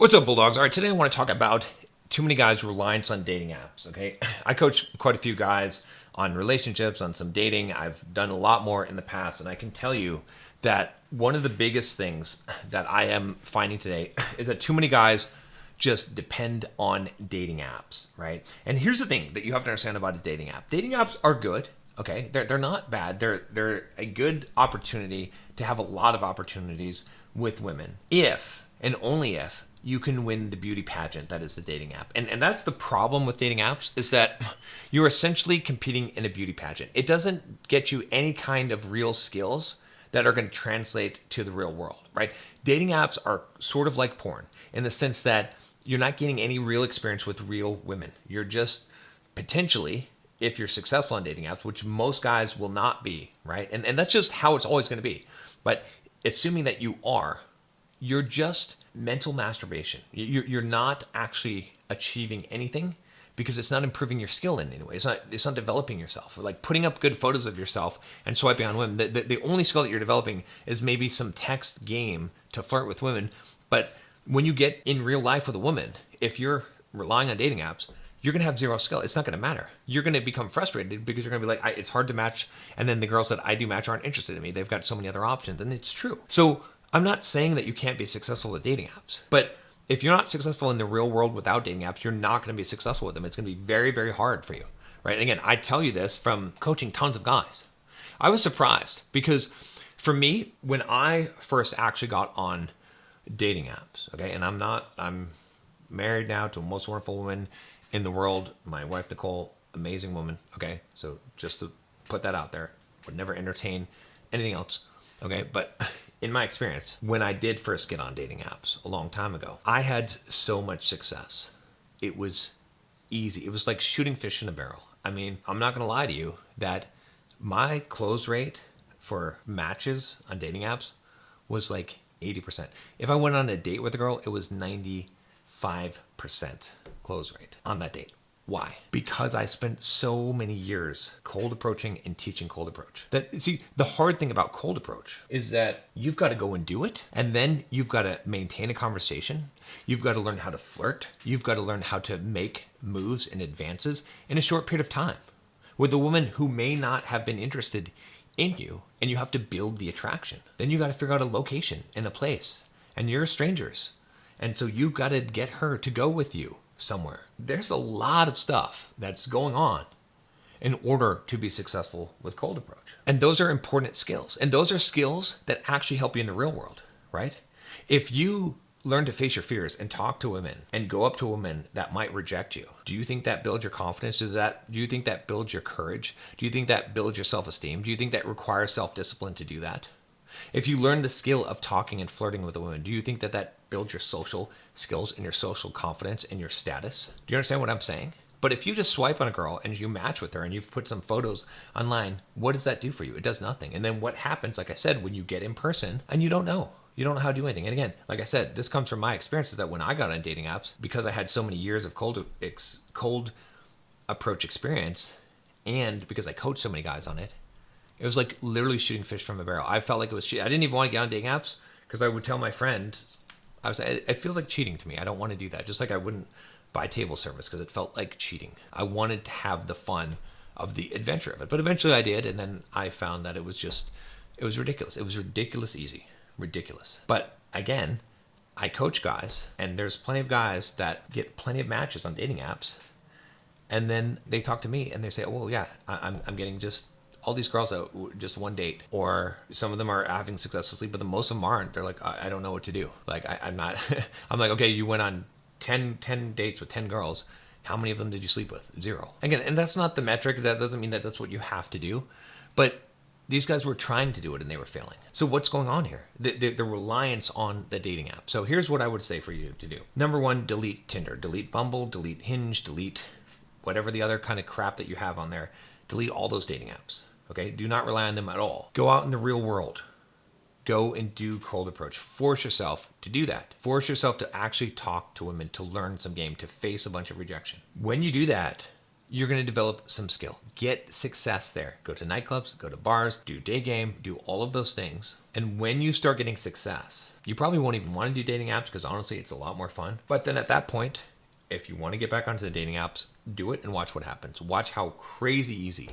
What's up, Bulldogs? All right, today I want to talk about too many guys' reliance on dating apps, okay? I coach quite a few guys on relationships, on some dating. I've done a lot more in the past, and I can tell you that one of the biggest things that I am finding today is that too many guys just depend on dating apps, right? And here's the thing that you have to understand about a dating app. Dating apps are good, okay? They're not bad. They're a good opportunity to have a lot of opportunities with women if and only if you can win the beauty pageant that is the dating app. And that's the problem with dating apps, is that you're essentially competing in a beauty pageant. It doesn't get you any kind of real skills that are going to translate to the real world, right? Dating apps are sort of like porn in the sense that you're not getting any real experience with real women. You're just potentially, if you're successful on dating apps, which most guys will not be, right? And that's just how it's always going to be. But assuming that you are, you're just mental masturbation. You're not actually achieving anything because it's not improving your skill in any way. It's not developing yourself. Like putting up good photos of yourself and swiping on women. The only skill that you're developing is maybe some text game to flirt with women. But when you get in real life with a woman, if you're relying on dating apps, you're going to have zero skill. It's not going to matter. You're going to become frustrated because you're going to be like, it's hard to match. And then the girls that I do match aren't interested in me. They've got so many other options. And it's true. So I'm not saying that you can't be successful with dating apps, but if you're not successful in the real world without dating apps, you're not going to be successful with them. It's going to be very, very hard for you, right? And again, I tell you this from coaching tons of guys. I was surprised because for me, when I first actually got on dating apps, okay, and I'm married now to the most wonderful woman in the world, my wife, Nicole, amazing woman, okay? So just to put that out there, would never entertain anything else, okay? But in my experience, when I did first get on dating apps a long time ago, I had so much success. It was easy. It was like shooting fish in a barrel. I mean, I'm not going to lie to you that my close rate for matches on dating apps was like 80%. If I went on a date with a girl, it was 95% close rate on that date. Why? Because I spent so many years cold approaching and teaching cold approach. See, the hard thing about cold approach is that you've got to go and do it, and then you've got to maintain a conversation. You've got to learn how to flirt. You've got to learn how to make moves and advances in a short period of time with a woman who may not have been interested in you, and you have to build the attraction. Then you got to figure out a location and a place, and you're strangers. And so you've got to get her to go with you somewhere. There's a lot of stuff that's going on in order to be successful with cold approach. And those are important skills. And those are skills that actually help you in the real world, right? If you learn to face your fears and talk to women and go up to women that might reject you, do you think that builds your confidence? Do you think that builds your courage? Do you think that builds your self-esteem? Do you think that requires self-discipline to do that? If you learn the skill of talking and flirting with a woman, do you think that builds your social skills and your social confidence and your status? Do you understand what I'm saying? But if you just swipe on a girl and you match with her and you've put some photos online, what does that do for you? It does nothing. And then what happens, like I said, when you get in person and you don't know how to do anything. And again, like I said, this comes from my experiences that when I got on dating apps, because I had so many years of cold approach experience and because I coached so many guys on it, it was like literally shooting fish from a barrel. I felt like it was cheating. I didn't even want to get on dating apps because I would tell my friend, it feels like cheating to me. I don't want to do that. Just like I wouldn't buy table service because it felt like cheating. I wanted to have the fun of the adventure of it. But eventually I did, and then I found that it was ridiculous. It was ridiculous easy. Ridiculous. But again, I coach guys, and there's plenty of guys that get plenty of matches on dating apps, and then they talk to me and they say, oh, well, yeah, I'm getting just all these girls out just one date, or some of them are having successfully, but the most of them aren't. They're like, I don't know what to do. Like, I'm not, I'm like, okay, you went on 10 dates with 10 girls. How many of them did you sleep with? 0. Again, and that's not the metric. That doesn't mean that that's what you have to do. But these guys were trying to do it and they were failing. So what's going on here? The reliance on the dating app. So here's what I would say for you to do. Number 1, delete Tinder, delete Bumble, delete Hinge, delete whatever the other kind of crap that you have on there. Delete all those dating apps. Okay, do not rely on them at all. Go out in the real world. Go and do cold approach. Force yourself to do that. Force yourself to actually talk to women, to learn some game, to face a bunch of rejection. When you do that, you're going to develop some skill. Get success there. Go to nightclubs, go to bars, do day game, do all of those things. And when you start getting success, you probably won't even want to do dating apps because honestly, it's a lot more fun. But then at that point, if you want to get back onto the dating apps, do it and watch what happens. Watch how crazy easy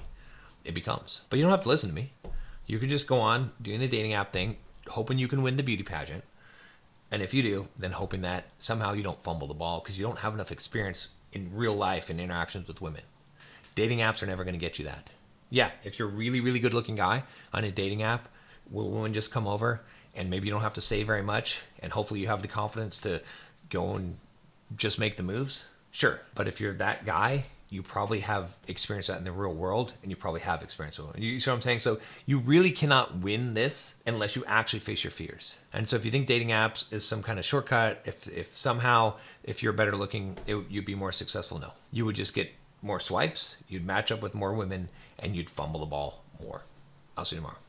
it becomes. But you don't have to listen to me. You can just go on doing the dating app thing, hoping you can win the beauty pageant. And if you do, then hoping that somehow you don't fumble the ball because you don't have enough experience in real life and interactions with women. Dating apps are never going to get you that. Yeah, if you're a really, really good looking guy on a dating app, will a woman just come over and maybe you don't have to say very much and hopefully you have the confidence to go and just make the moves? Sure. But if you're that guy, you probably have experienced that in the real world and you probably have experience with it. You see what I'm saying? So you really cannot win this unless you actually face your fears. And so if you think dating apps is some kind of shortcut, if somehow, if you're better looking, you'd be more successful, no. You would just get more swipes, you'd match up with more women, and you'd fumble the ball more. I'll see you tomorrow.